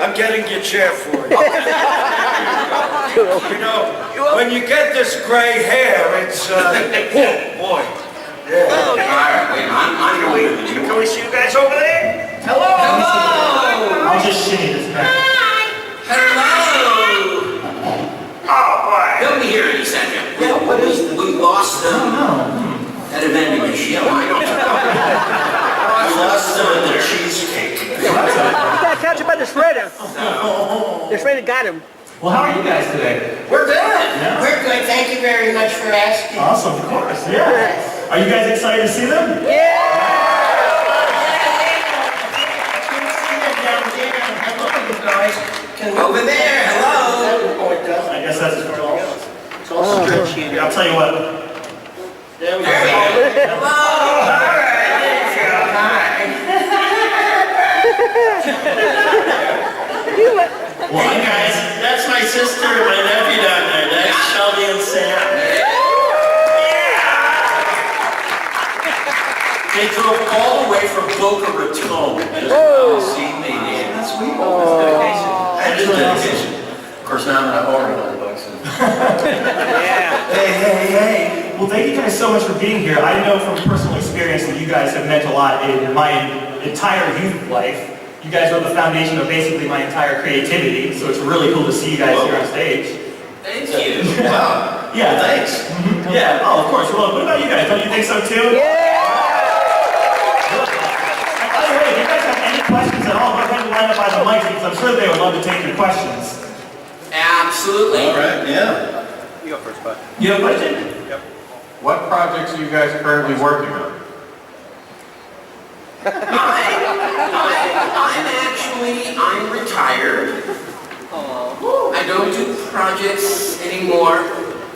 I'm getting your chair for you. You know, when you get this gray hair, it's, oh boy. Yeah. All right, wait, I'm going with you. Can we see you guys over there? Hello! Hello! I'll just shimmy this back. Hello! Oh, boy. He'll be here in a second. Yeah, what is this? We lost them at a vending machine. I don't know. I lost them in the cheesecake. You gotta catch him by the shredder. The shredder got him. Well, how are you guys today? We're good. Yeah. We're good. Thank you very much for asking. Awesome, of course, yeah. Are you guys excited to see them? Over there, hello. I guess that's as far as it goes. It's all stretchy. I'll tell you what. There we go. Hello. All right. Well, Hey guys, that's my sister and my nephew down there. That's Shelby and Sam. They drove all the way from Boca Raton. See me. That's sweet. That's dedication. That is dedication. Of course, now I'm not ordering all the bucks. hey. Well, thank you guys so much for being here. I know from personal experience that you guys have meant a lot in my entire youth life. You guys are the foundation of basically my entire creativity, so it's really cool to see you guys here on stage. Thank you. Wow. Yeah, Thanks. Yeah, oh, of course. Well, what about you guys? Don't you think so too? By the way, if you guys have any questions at all, go ahead and line up by the mic because I'm sure they would love to take your questions. Absolutely. All right, yeah. You go first, bud. You have a question? Yep. What projects are you guys currently working on? I'm retired. I don't do projects anymore.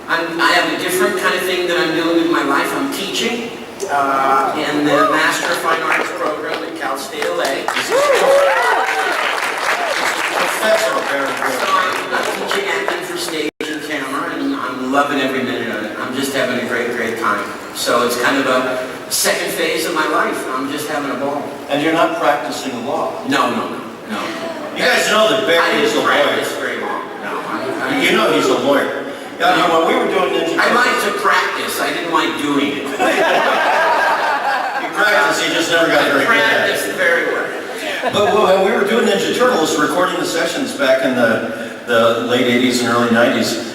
I have a different kind of thing that I'm doing in my life. I'm teaching in the Master of Fine Arts program at Cal State LA. Professor, very So good. I'm teaching acting for stage and camera, and I'm loving every minute of it. I'm just having a great time. So it's kind of a second phase of my life. I'm just having a ball. And you're not practicing law. No. You guys know that I Barry is a didn't lawyer. practice very long. No, You know he's a lawyer. Yeah, you know, when we were doing Ninja I Turtles, like to practice. I didn't like doing it. you practice, he just never got very good at it. Practice very well. But when we were doing Ninja Turtles, recording the sessions back in the late 80s and early 90s,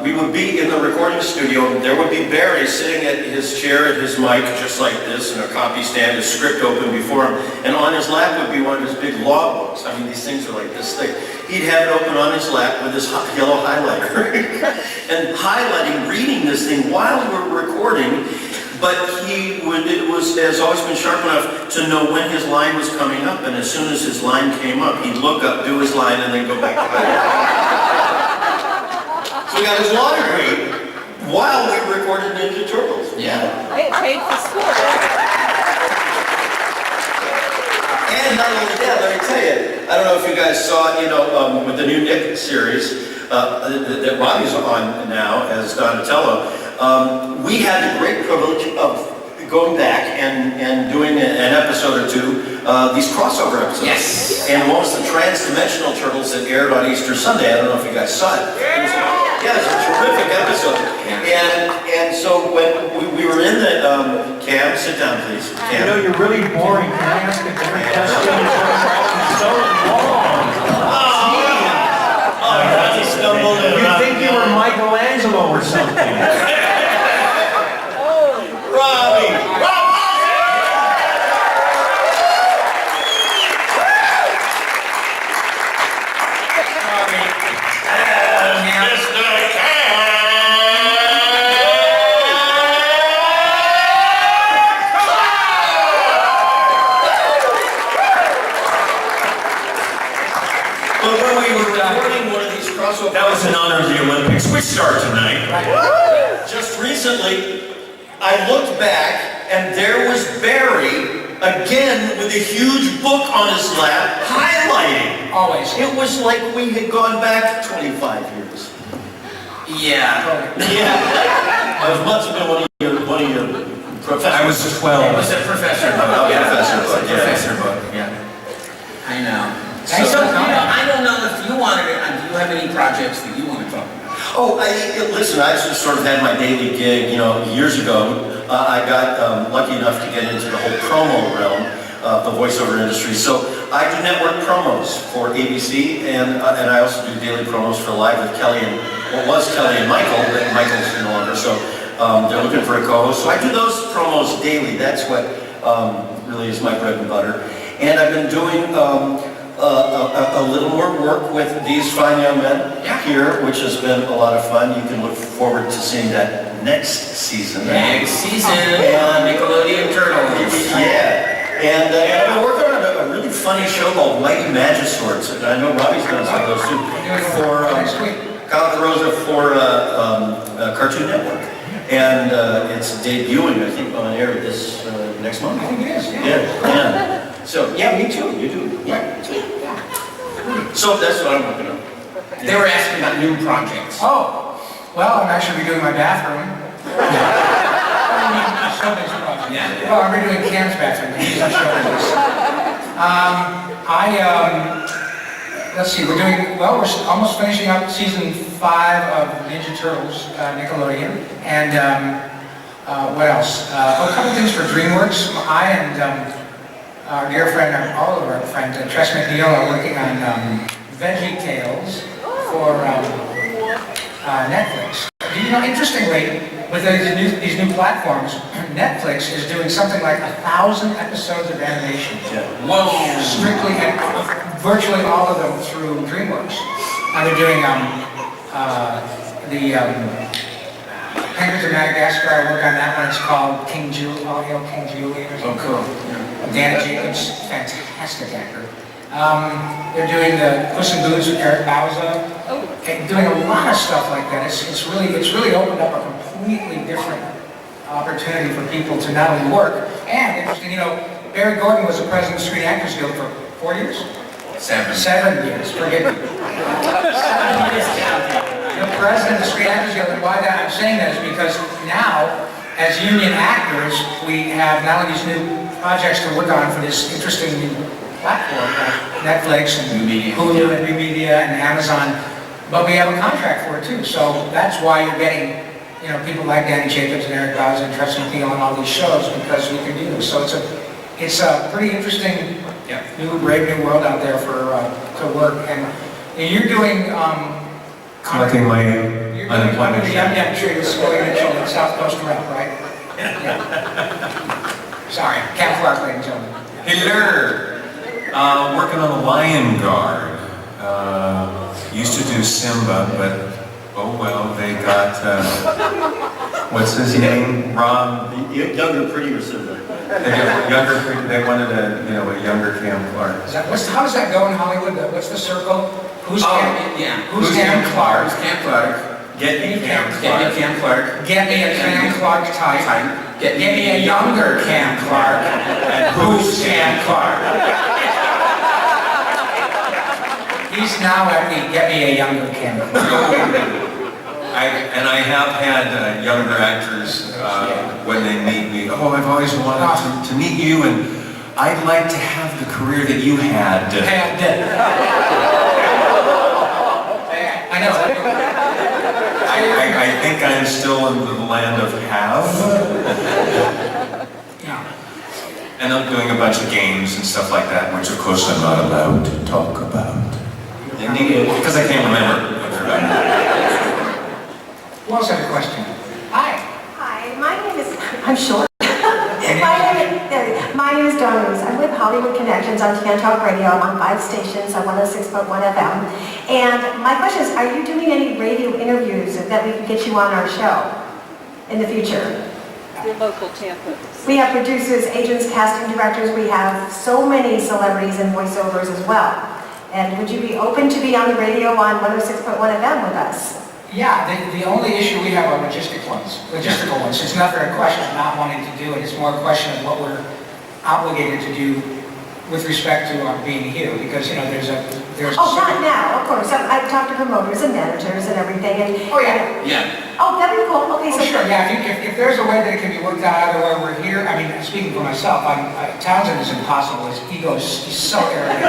we would be in the recording studio. There would be Barry sitting at his chair at his mic, just like this, and a copy stand, his script open before him. And on his lap would be one of his big law books. I mean, these things are like this thick. He'd have it open on his lap with his yellow highlighter. and highlighting, reading this thing while we're recording. But has always been sharp enough to know when his line was coming up. And as soon as his line came up, he'd look up, do his line, and then go back to it. So he got his law degree while we recorded Ninja Turtles. Yeah. I paid for school. And not only that, let me tell you, I don't know if you guys saw, with the new Nick series that Robbie's on now as Donatello, we had the great privilege of going back and doing an episode or two, these crossover episodes. Yes. And one was the Trans-Dimensional Turtles that aired on Easter Sunday. I don't know if you guys saw it. Yeah, it's a terrific episode. And so when we were in the, Cam, sit down please. I Cam. know you're really boring. Can I ask a different question? It's so long. He stumbled in. You think you were Michelangelo or something? Robbie! That was in honor of the Olympics, which start tonight. Just recently, I looked back and there was Barry again with a huge book on his lap, highlighting. Always. It was like we had gone back 25 years. Yeah. Yeah. I must have been one of your professors. I was 12. It was a professor book. Oh, Yeah. professor book, It's a yeah. professor book. Yeah. I know. So- So, I you have any projects that you want to talk about? Oh, listen, I just sort of had my daily gig, years ago. I got lucky enough to get into the whole promo realm of the voiceover industry. So I do network promos for ABC, and I also do daily promos for Live with Kelly and, what was Kelly and Michael, but Michael's no longer, so they're looking for a co-host. So I do those promos daily. That's what really is my bread and butter. And I've been doing a little more work with these fine young men here, which has been a lot of fun. You can look forward to seeing that next season. Next season, Nickelodeon Turtles. Yeah. And I've been working on a really funny show called Mighty Magiswords. And I know Robbie's done some of those too. For Kyle Rosa for Cartoon Network. And it's debuting, I think, on air this next month. I think it is, Yeah. So, yeah, me too. You do. Yeah. So that's what I'm working on. They were asking about new projects. Oh, well, I'm actually redoing my bathroom. Showbiz project. Yeah. Well, I'm redoing Cam's bathroom. He's on showbiz. Let's see, we're almost finishing up season 5 of Ninja Turtles, Nickelodeon. And what else? A couple things for DreamWorks. I and our dear friend, all of our friends, Tress McNeil, are working on Veggie Tales for Netflix. Do you know, interestingly, with these new platforms, Netflix is doing something like 1,000 episodes of animation. Yeah. Whoa! Strictly, and virtually all of them through DreamWorks. And they're doing the Penguins of Madagascar. I work on that one. It's called King Julian or something. Oh, cool. Dana Jacobs, fantastic actor. They're doing the Puss in Boots with Eric Bauza. Doing a lot of stuff like that. It's really opened up a completely different opportunity for people to not only work and interesting. Barry Gordon was the president of the Screen Actors Guild for 4 years. 7. 7 years. Forget me. 7 years. The president of the Screen Actors Guild. And why I'm saying that is because now, as union actors, we have not only these new projects to work on for this interesting new platform, like Netflix and Hulu and New Media and Amazon, but we have a contract for it too. So that's why you're getting, people like Danny Jacobs and Eric Bauza and Tress McNeil on all these shows, because we can do this. So it's a pretty interesting, brave new world out there for to work. And you're doing Collecting my you're unemployment doing the check. Yum Yum Tree with Scully Mitchell and South Coast Rep, right? Yeah. Sorry, Cam Clark, ladies and gentlemen. Hello! Working on the Lion Guard. Used to do Simba, but oh well, they got, what's his name? Rob? Younger, prettier Simba. They wanted a younger Cam Clark. How does that go in Hollywood? What's the circle? Who's Cam? Yeah. Who's Cam Clark? Who's Cam Clark? Get me Cam Get me Clark. Cam Clark. Get me a Cam Clark type. Get me a younger Cam Clark. And Who's Cam Clark? He's now at me. Get me a younger Cam Clark. I have had younger actors when they meet me. Oh, I've always wanted to meet you, and I'd like to have the career that you had. I know. I think I'm still in the land of have. Yeah. And I'm doing a bunch of games and stuff like that, which of course I'm not allowed to talk about. Because I can't remember. Who else has a question? Hi. Hi, my name is, I'm short. My name is Dawn Reese. I'm with Hollywood Connections on TMNT Talk Radio. I'm on 5 stations on 106.1 FM. And my question is, are you doing any radio interviews that we can get you on our show in the future? Your local Tampa. We have producers, agents, casting directors. We have so many celebrities and voiceovers as well. And would you be open to be on the radio on 106.1 FM with us? Yeah, the only issue we have are logistical ones. It's not a question of not wanting to do it. It's more a question of what we're obligated to do with respect to being here, because there's Oh, not now, of course. I've talked to promoters and managers and everything. And Oh yeah. Yeah. Oh, that'd be cool. Okay, so Sure, yeah. If there's a way that it can be worked out either way we're here, I mean, speaking for myself, Townsend is impossible. His ego is so arrogant.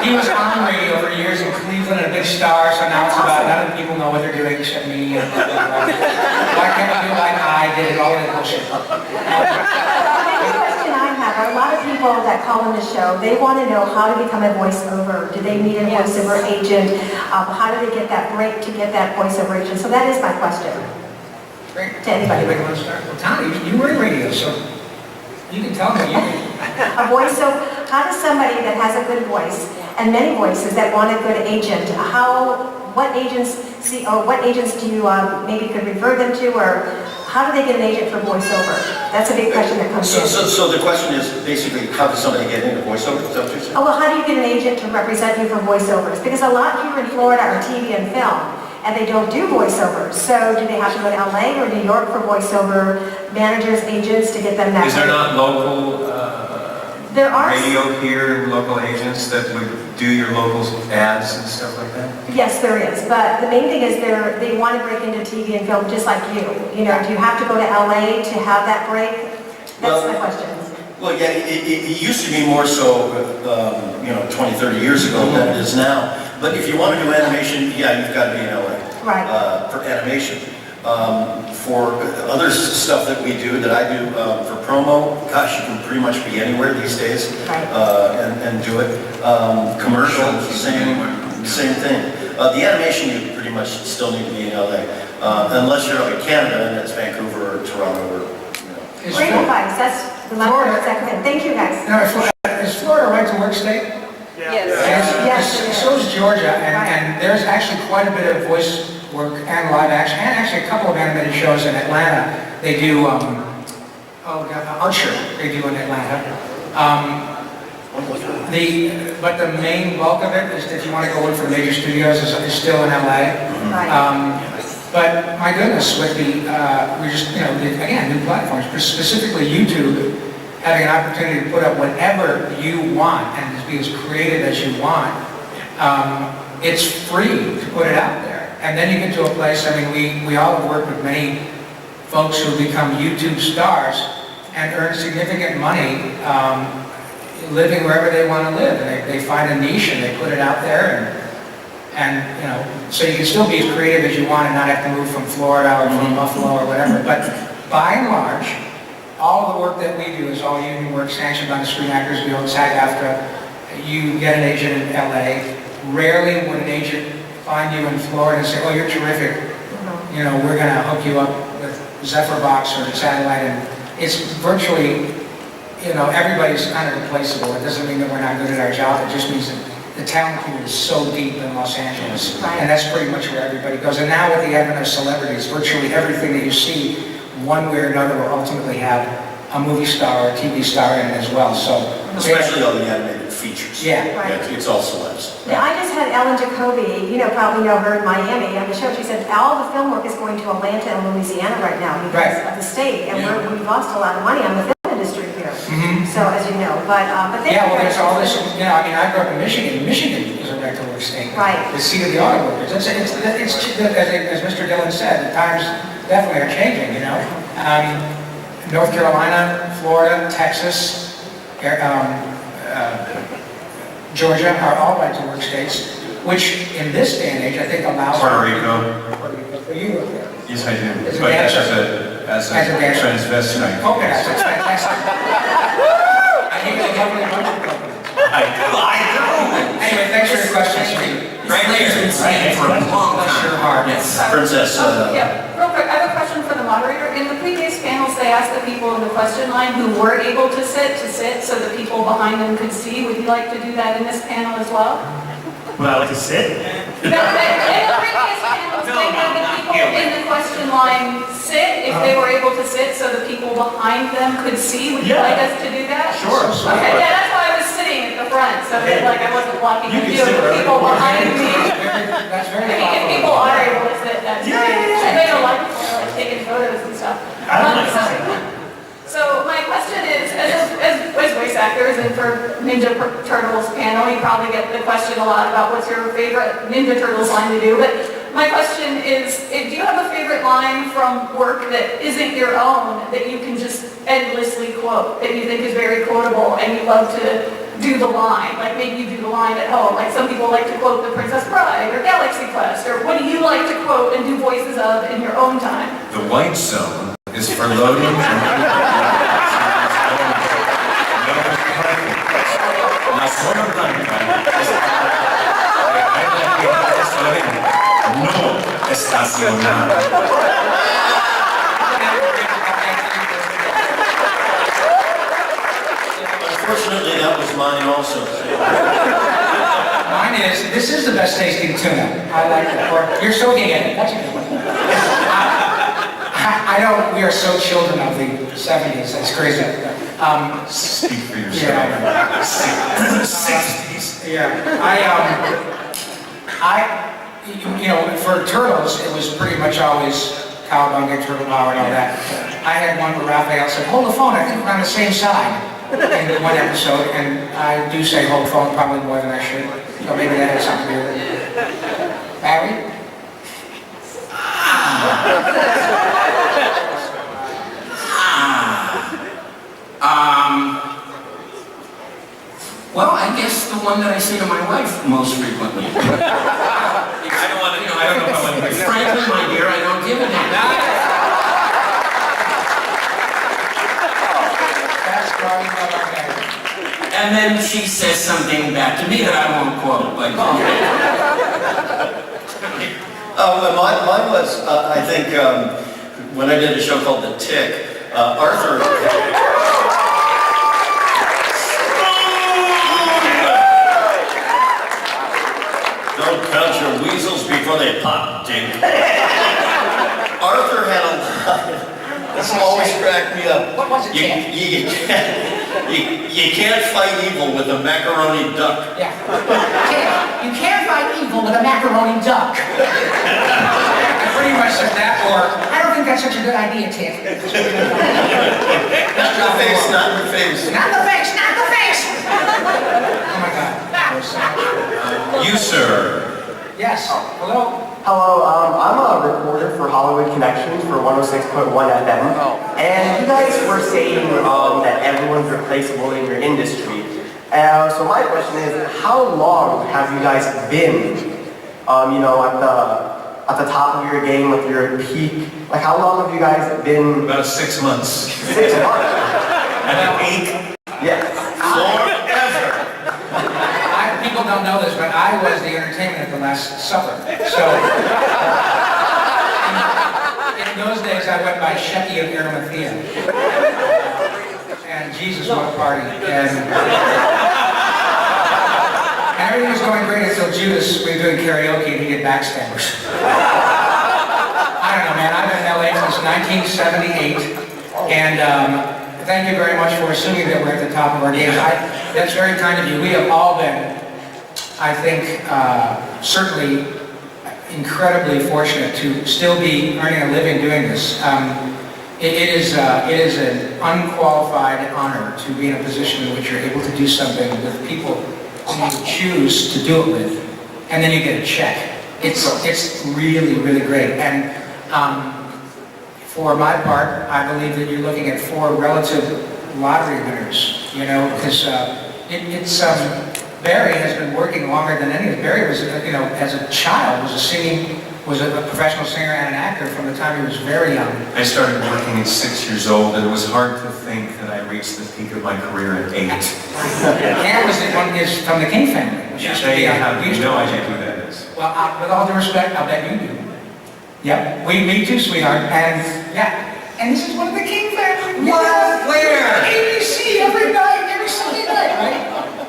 He was on radio for years in Cleveland and a big what they're doing except me. Why can't we do like I did all that bullshit? The question I have are a lot of people that call in the show, they want to know how to become a voiceover. Do they need a voiceover agent? How do they get that break to get that voiceover agent? So that is my question. Great. To anybody. Anybody want to start? Well, Tommy, you were in radio, so you can tell me. A voiceover, how does somebody that has a good voice and many voices that want a good agent, what agents do you maybe could refer them to, or how do they get an agent for voiceover? That's a big question that comes in. So the question is basically, how does somebody get into voiceover? Is that what you're saying? Oh, well, how do you get an agent to represent you for voiceovers? Because a lot here in Florida are TV and film, and they don't do voiceovers. So do they have to go to LA or New York for voiceover managers, agents to get them that? Is there not local There are. radio here, local agents that would do your local ads and stuff like that? Yes, there is, but the main thing is they want to break into TV and film just like you. You know, do you have to go to LA to have that break? That's my question. Well, yeah, it used to be more so, 20, 30 years ago than it is now. But if you want to do animation, yeah, you've got to be in LA. Right. For animation. For other stuff that we do, that I do for promo, gosh, you can pretty much be anywhere these days and do it. Commercials, same thing. The animation, you pretty much still need to be in LA, unless you're up in Canada and it's Vancouver or Toronto or, Great advice. That's the last word I recommend. Thank you, guys. Now, is Florida a right-to-work state? Yes. So is Georgia, and there's actually quite a bit of voice work and live action, and actually a couple of animated shows in Atlanta. They do, Usher, they do in Atlanta. But the main bulk of it is, if you want to go in for major studios, is still in LA. But my goodness, with we just, again, new platforms, specifically YouTube, having an opportunity to put up whatever you want and be as creative as you want, it's free to put it out there. And then you get to a place, we all have worked with many folks who become YouTube stars and earn significant money living wherever they want to live. And they find a niche and they put it out there, and so you can still be as creative as you want and not have to move from Florida or from Buffalo or whatever. But by and large, all the work that we do is all union work, sanctioned by the Screen Actors Guild, SAG-AFTRA. You get an agent in LA. Rarely would an agent find you in Florida and say, oh, you're terrific. We're going to hook you up with Zephyr Box or satellite. And it's virtually, everybody's kind of replaceable. It doesn't mean that we're not good at our job. It just means that the talent pool is so deep in Los Angeles. And that's pretty much where everybody goes. And now with the advent of celebrities, virtually everything that you see, one way or another, will ultimately have a movie star or a TV star in it as well. So, especially all the animated features. Yeah. It's all celebs. Yeah, I just had Ellen Jacoby, probably know her in Miami, on the show. She said all the film work is going to Atlanta and Louisiana right now because of the state, and we've lost a lot of money on the film industry here. So, as you know, but there's all this. I grew up in Michigan. Michigan is a right-to-work state. Right. The seat of the auto workers. As Mr. Dillon said, the times definitely are changing. North Carolina, Florida, Texas, Georgia are all right-to-work states, which in this day and age I think allows Puerto Rico. You live there. Yes, I do. As a But that's dancer. as a dancer. transvestite. Okay, that's fantastic. I think it's a lovely bunch of companies. I do. Anyway, thanks for your questions. Right there, been saying for a long Bless your time. heart. Yes. Princess. Yeah, real quick, I have a question for the moderator. In the previous panels, they asked the people in the question line who were able to sit so the people behind them could see. Would you like to do that in this panel as well? Would I like to sit? In the previous panels, they had the people in the question line sit, if they were able to sit so the people behind them could see. Would you like us to do that? Sure. Okay, yeah, that's why I was sitting at the front, so that I wasn't blocking the view of the people behind me. That's very If people are able to sit, that's great. They don't like taking photos and stuff. So my question is, as voice actors and for Ninja Turtles panel, you probably get the question a lot about what's your favorite Ninja Turtles line to do, but my question is, do you have a favorite line from work that isn't your own that you can just endlessly quote, that you think is very quotable and you love to do the line? Like maybe you do the line at home. Like some people like to quote The Princess Bride or Galaxy Quest, or what do you like to quote and do voices of in your own time? The white zone is for loading and no estacionado. Unfortunately, that was mine also. Mine is, this is the best tasting tuna. I like it. Or, you're soaking in it. That's a good one. I know we are so children of the 70s. That's crazy. Speak for yourself. Yeah. 60s. You know, for turtles, it was pretty much always cowabunga, turtle power, and all that. I had one where Raphael said, hold the phone, I think we're on the same side in one episode, and I do say hold the phone probably more than I should, so maybe that has something to do with it. Barry? Well, I guess the one that I say to my wife most frequently. I don't know how many. Frankly, my dear, I don't give a damn. That's probably not our guy. And then she says something back to me that I won't quote, but Mine was, I think, when I did a show called The Tick, Arthur... Don't count your weasels before they pop, Dick. Arthur had a line. This always cracked me up. What was it, Tim? You can't fight evil with a macaroni duck. Yeah. You can't fight evil with a macaroni duck. I pretty much said that, or I don't think that's such a good idea, Tiff. Not in the face, not in the face. Not the face, not the face! Oh my God. You, sir. Yes. Hello. Hello, I'm a reporter for Hollywood Connections for 106.1 FM. And you guys were saying that everyone's replaceable in your industry. So my question is, how long have you guys been, you know, at the top of your game with your peak? Like, how long have you guys been? About 6 months. 6 months. At the peak. Yes. Forever. People don't know this, but I was the entertainment at the Last Supper. So, in those days, I went by Shecky of Arimathea. And Jesus, what a party. And everything was going great until Judas, we were doing karaoke and he did backstabbers. I don't know, man. I've been in LA since 1978. And thank you very much for assuming that we're at the top of our game. That's very kind of you. We have all been, I think, certainly incredibly fortunate to still be earning a living doing this. It is an unqualified honor to be in a position in which you're able to do something with people who you choose to do it with, and then you get a check. It's really, really great. And for my part, I believe that you're looking at 4 relative lottery winners, you know, because Barry has been working longer than any of us. Barry was, you know, as a child, was a professional singer and an actor from the time he was very young. I started working at 6 years old, and it was hard to think that I reached the peak of my career at 8. And was from the King family. Which used to be on- have no idea who that is. Well, with all due respect, I'll bet you do. Yep, me too, sweetheart. And yeah, and this is one of the King family. What? Where? ABC every night, every Sunday night, right?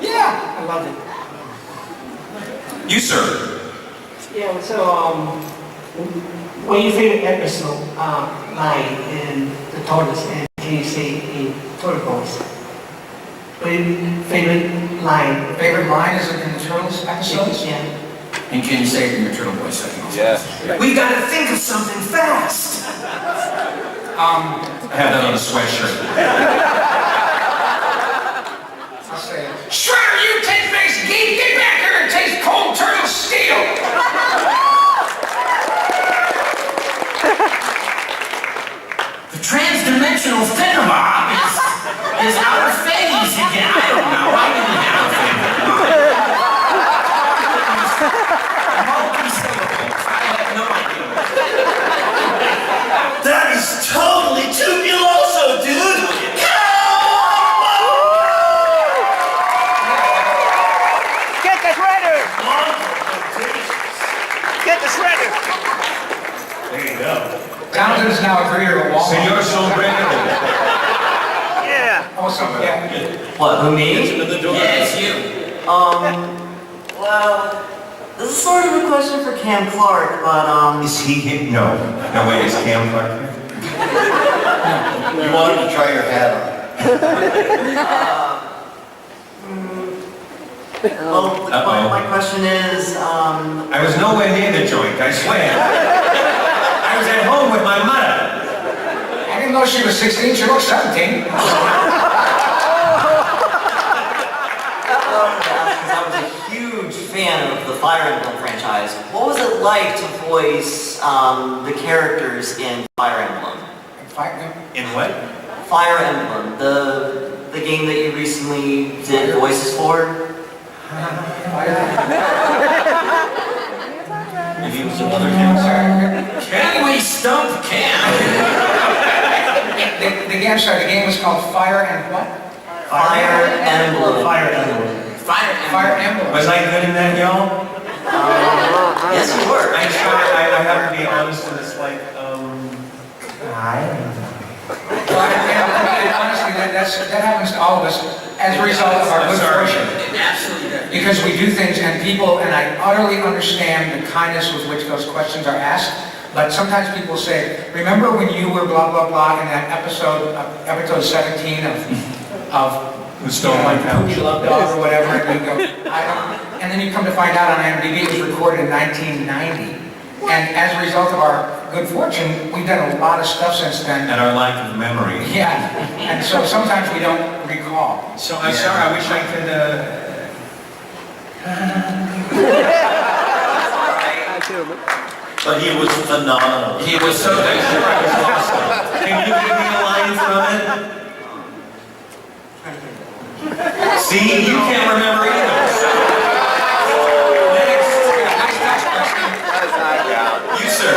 Yeah, I loved it. You, sir. Yeah, so, what do you think of episode 9 in the tortoise, and can you say in Turtle Boys? What is your favorite line? Favorite line is in the Turtles episodes? Yeah. and can you say it in your Turtle Boy second? Yes. We gotta think of something fast. I have that on a sweatshirt. I'll say it. Shredder, you taste-based geek, get back here and taste cold turtle steel! The trans-dimensional Thingamabob is out of phase again. I don't know. I didn't have now a greeter at Walmart. Señor Sombrero. Oh, so, yeah. What, who, me? Into the door. Yes, you. Well, this is sort of a question for Cam Clark, but Is he here? No. No, wait, is Cam Clark here? You want him to try your hat on. well, my question is, I was nowhere near the joint, I swear. I was at home with my mother. I didn't know she was 16, she looks 17. I was a huge fan of the Fire Emblem franchise. What was it like to voice the characters in Fire Emblem? In what? Fire Emblem, the game that you recently did voices for? Maybe it was another kid. Anyway, stump Cam. The game, sorry, the game was called Fire and what? Fire Emblem. Fire Emblem. Fire Emblem. Was I good in that, y'all? Yes, you were. I have to be honest, and it's like, Well, and honestly, that happens to all of us as a result of our good fortune. It absolutely does. Because we do things and people, and I utterly understand the kindness with which those questions are asked, but sometimes people say, remember when you were blah, blah, blah in that episode 17 of Who Stole My Couch? Pookie Love Dog or whatever, and you go, I don't, and then you come to find out on IMDb it was recorded in 1990. And as a result of our good fortune, we've done a lot of stuff since then. And our lack of memory. Yeah, and so sometimes we don't recall. So I'm sorry, I wish I could, But he was phenomenal. He was so Can you give me a line from it? See, you can't remember either. You, sir.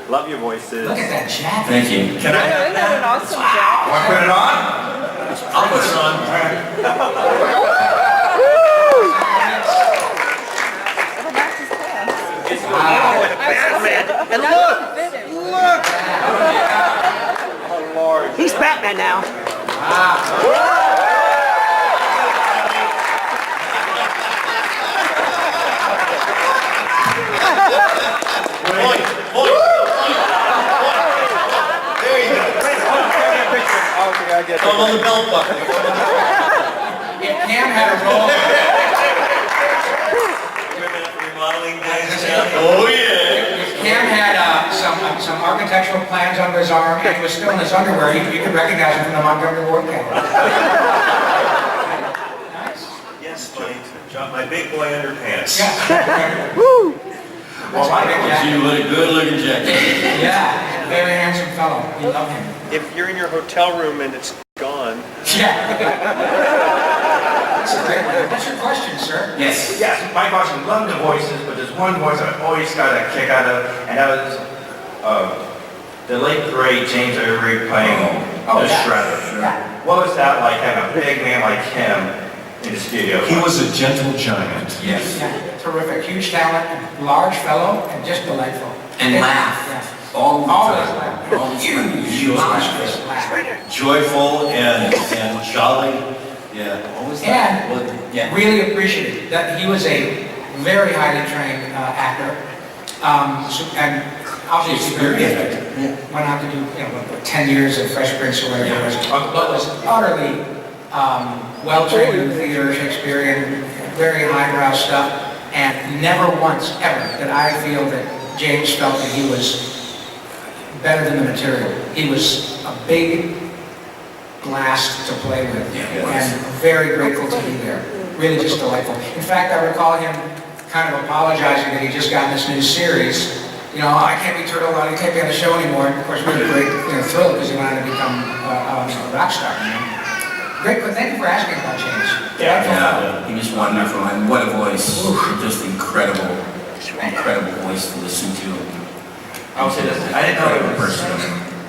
Love your voices. Look at that jacket. Thank you. Can I have Isn't that an awesome jacket? Want to put it on? I'll put it on. And look! Oh, Lord. He's Batman now. Point. There you go. Okay, I get Thumb on the belt buckle. If Cam had a role, Remodeling days. Oh, yeah. if Cam had some architectural plans under his arm and he was still in his underwear, you could recognize him from the Montgomery Ward catalog. Nice. Yes, my big boy underpants. Yeah. Woo! Well, my big jacket. You look good looking jacket. Yeah, very handsome fellow. We love him. If you're in your hotel room and it's gone. Yeah. That's a great one. What's your question, sir? Yes. Yes, my question, love the voices, but there's one voice I always got a kick out of, and that was the late great James Avery playing Oh, the yeah. Shredder. Yeah. What was that like, having a big man like him in the studio? He was a gentle giant. Yes. Yeah, terrific, huge talent, large fellow, and just delightful. And laugh. Yeah. All the Always time. laugh. Always Huge monstrous laugh. Joyful and jolly. Yeah. What was that? And Yeah. really appreciated that he was a very highly trained actor, and obviously very effective. Went on to do 10 years of Fresh Prince or whatever it was, but was utterly well-trained in theater, Shakespearean, very highbrow stuff, and never once ever did I feel that James felt that he was better than the material. He was a big blast to play with, and very grateful to be there. Really just delightful. In fact, I recall him kind of apologizing that he just got this new series. I can't be Turtle, I can't be on the show anymore. And of course, we had a great thrill because he wanted to become a rock star. Great, but thank you for asking about James. Yeah, he was wonderful, and what a voice. Just incredible voice to listen to. I would say this, I didn't know it was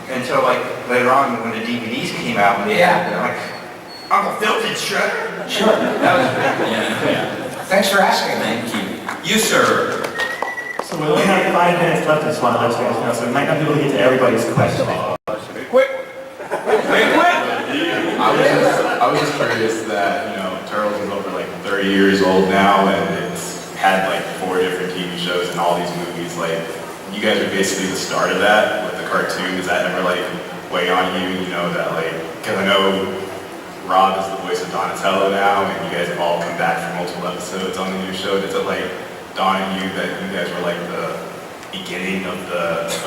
until like later on when the DVDs came out. Yeah. They're like, Uncle Phil did Shredder? Sure. That was great. Yeah. Thanks for asking. Thank you. You, sir. So So we only have 5 minutes left. I just want to let you guys know, so we might not be able to get to everybody's question. I was just curious that, Turtles is over like 30 years old now, and it's had like 4 different TV shows and all these movies. Like, you guys are basically the start of that with the cartoon. Does that ever like weigh on you? That like, because I know Rob is the voice of Donatello now, and you guys have all come back for multiple episodes on the new show. Does it like dawn on you that you guys were like the beginning of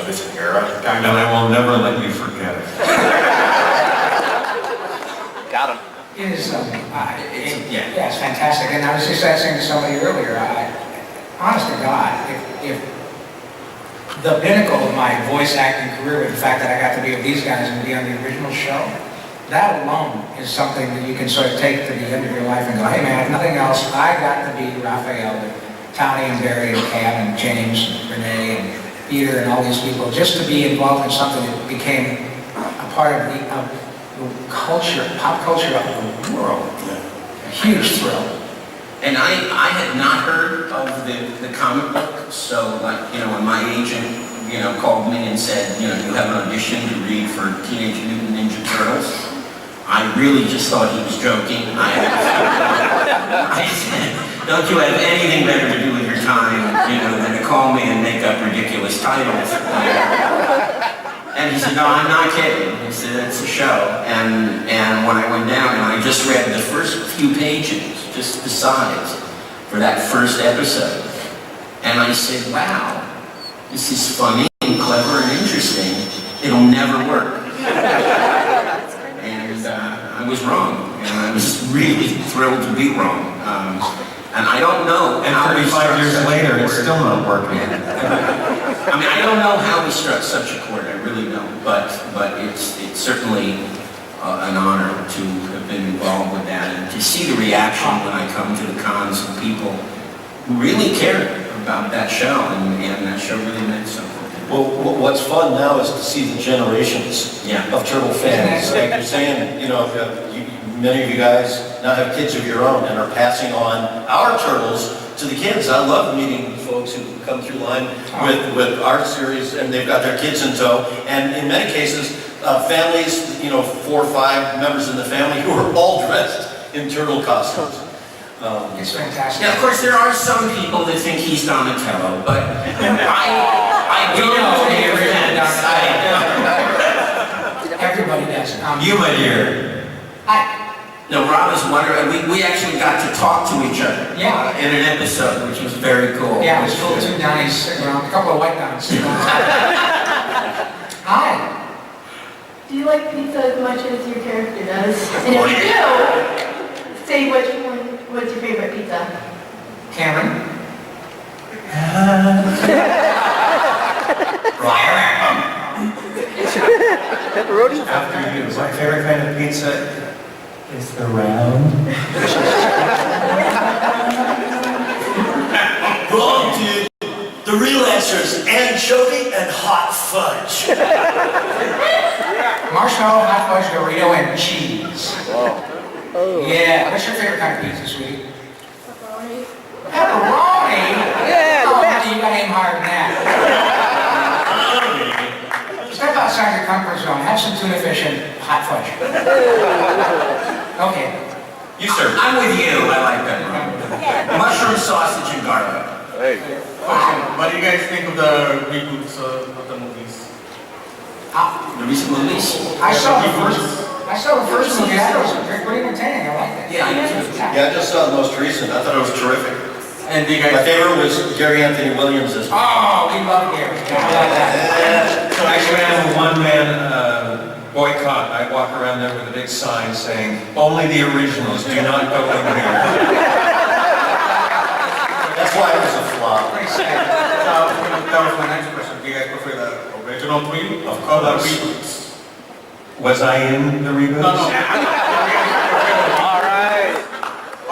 this era, kind of? And I will never let you forget it. Got him. It is, it's fantastic. And I was just asking to somebody earlier, honest to God, if the pinnacle of my voice acting career was the fact that I got to be with these guys and be on the original show, that alone is something that you can sort of take to the end of your life and go, hey man, if nothing else, I got to be Raphael and Tony and Barry and Cam and James and Renee and Peter and all these people, just to be involved in something that became a part of the culture, pop culture of the world. A huge thrill. And I had not heard of the comic book, so like, when my agent, called me and said, you have an audition to read for Teenage Mutant Ninja Turtles, I really just thought he was joking. I said, don't you have anything better to do with your time, than to call me and make up ridiculous titles? And he said, no, I'm not kidding. He said, it's a show. And when I went down and I just read the first few pages, just the sides, for that first episode. And I said, wow, this is funny and clever and interesting. It'll never work. And I was wrong. And I was really thrilled to be wrong. And I don't know. And 35 years later, it's still not working. I mean, I don't know how we struck such a chord. I really don't. But it's certainly an honor to have been involved with that and to see the reaction when I come to the cons of people who really care about that show, and that show really meant something. Well, what's fun now is to see the generations of Turtle fans. Like you're saying, many of you guys now have kids of your own and are passing on our Turtles to the kids. I love meeting folks who come through line with our series, and they've got their kids in tow. And in many cases, families, 4 or 5 members in the family who are all dressed in turtle costumes. It's fantastic. Yeah, of course, there are some people that think he's Donatello, but I do know the original. Everybody does. You, my dear. No, Rob is wondering, we actually got to talk to each other in an episode, which was very cool. Yeah, it was cool. 2 Donnies sitting around, a couple of white Donnies sitting around. Hi. Do you like pizza as much as your character does? And if you do, say what's your favorite pizza? Cameron. Pepperoni? After you, my favorite kind of pizza is the round. Wrong, dude. The real answer is anchovy and hot fudge. Marshmallow, hot fudge, Dorito, and cheese. Yeah. What's your favorite kind of pizza, sweetie? Pepperoni. Pepperoni? Yeah, the best. You gotta aim higher than that. Step outside your comfort zone. Have some tuna fish and hot fudge. Okay. You, sir. I'm with you. I like pepperoni. Mushroom, sausage, and garlic. What do you guys think of the reboots of the movies? The recent movies? I saw the first movie. That was pretty entertaining. I liked it. Yeah, I do. Yeah, I just saw the most recent. I thought it was terrific. And do you guys... My favorite was Gary Anthony Williams as Oh, we love Gary. So I ran a one-man boycott. I walk around there with a big sign saying, only the originals, do not go in here. That's why it was a flop. That was my next question. Do you guys prefer the original 3 Of or the course. reboots? Was I in the reboots? No. All right.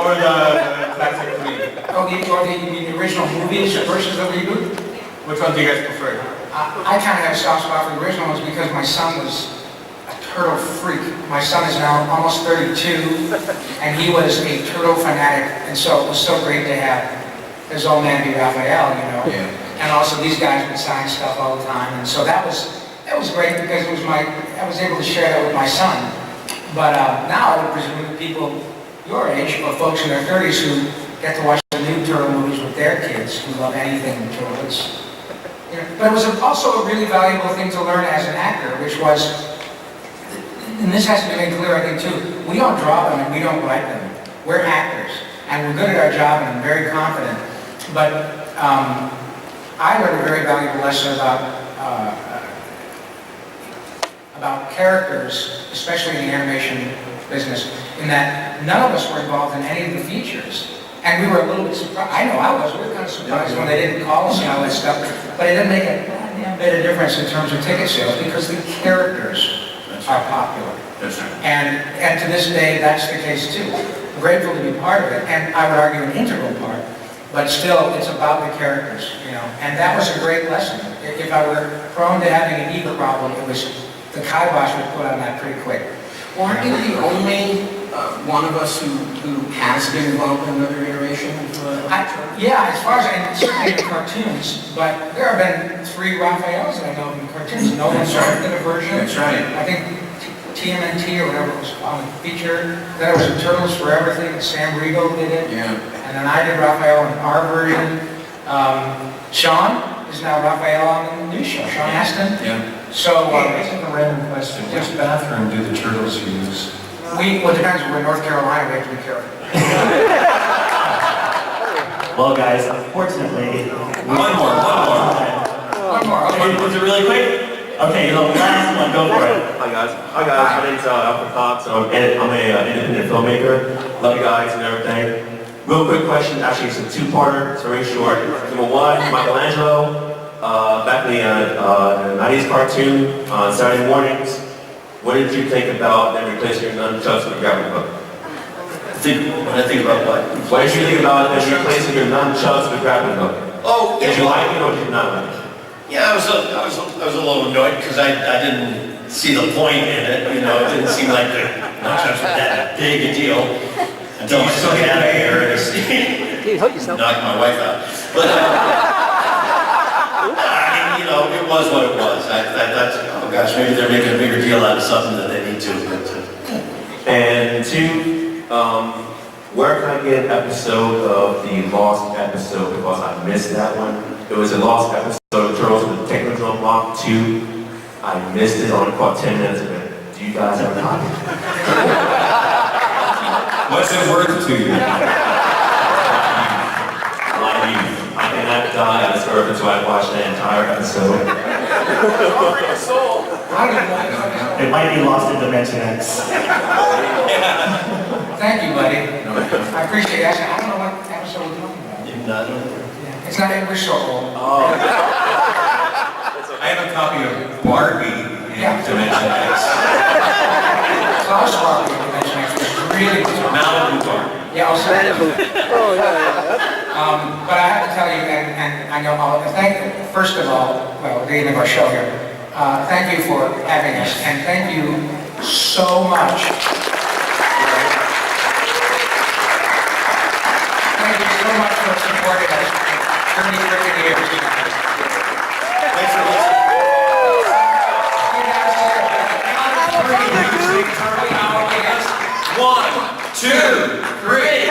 Or the classic 3? Oh, the original movies versus the reboot? Which one do you guys prefer? I kind of had a soft spot for the original ones because my son was a turtle freak. My son is now almost 32, and he was a turtle fanatic, and so it was so great to have his old man be Raphael, Yeah. And also these guys would sign stuff all the time, and so that was great because it was I was able to share that with my son. But now I would presume that people your age, or folks in their 30s who get to watch the new Turtle movies with their kids who love anything Turtles. But it was also a really valuable thing to learn as an actor, which was, and this has to be made clear, I think, too, we don't draw them and we don't write them. We're actors, and we're good at our job, and I'm very confident. But I learned a very valuable lesson about characters, especially in the animation business, in that none of us were involved in any of the features. And we were a little bit surprised. I know I was. We were kind of surprised when they didn't call us and all that stuff. But it didn't make a goddamn bit of difference in terms of ticket sales because the characters are popular. And to this day, that's the case too. I'm grateful to be part of it, and I would argue an integral part. But still, it's about the characters, And that was a great lesson. If I were prone to having an ego problem, it was the kibosh was put on that pretty quick. Well, aren't you the only one of us who has been involved in another iteration of Yeah, as far as I certainly in cartoons, but there have been 3 Raphaels that I know of in cartoons. No one's did a version. That's right. I think TMNT or whatever it was on the feature. Then it was a Turtles Forever thing, and Sam Riegel did it. Yeah. And then I did Raphael in our version. Sean is now Raphael on the new show, Sean Astin. Yeah. So, This is a random question. Which bathroom do the Turtles use? well, it depends. We're in North Carolina, we have to be careful. Well, guys, unfortunately... One more. Okay, was it really quick? Okay, the last one, go for it. Hi guys. My name's Alfred Cox. I'm an independent filmmaker. Love you guys and everything. Real quick question. Actually, it's a 2-parter. It's very short. Number 1, Michelangelo. Back in the 90s cartoon on Saturday mornings. What did you think about them replacing your nunchucks with a grappling hook? When I think about what? What did you think about them replacing your nunchucks with a grappling hook? Oh, Did you like it or did you not like it? Yeah, I was a little annoyed because I didn't see the point in it. It didn't seem like the nunchucks were that big a deal until I took it out of here and knocked my wife out. But I mean, it was what it was. I thought, oh gosh, maybe they're making a bigger deal out of something than they need to. And 2, where can I get an episode of the Lost episode because I missed that one? It was a Lost episode of Turtles with the Technodrome Block 2. I missed it, only caught 10 minutes of it. Do you guys have a copy? What's it worth to you? I cannot die on this earth until I watch that entire episode. It might be lost in Dimension X. Thank you, buddy. I appreciate it. I don't know what episode we're talking about. It's not English so old. I have a copy of Barbie in Dimension X. Klaus Barbie in Dimension X was really good. Malibu Barbie. Yeah, also but I have to tell you, and I know first of all, well, the end of our show here, thank you for having us, and thank you so much. Thank you so much for supporting us for 30 freaking years. Thanks for listening. You guys, 1, 2, 3.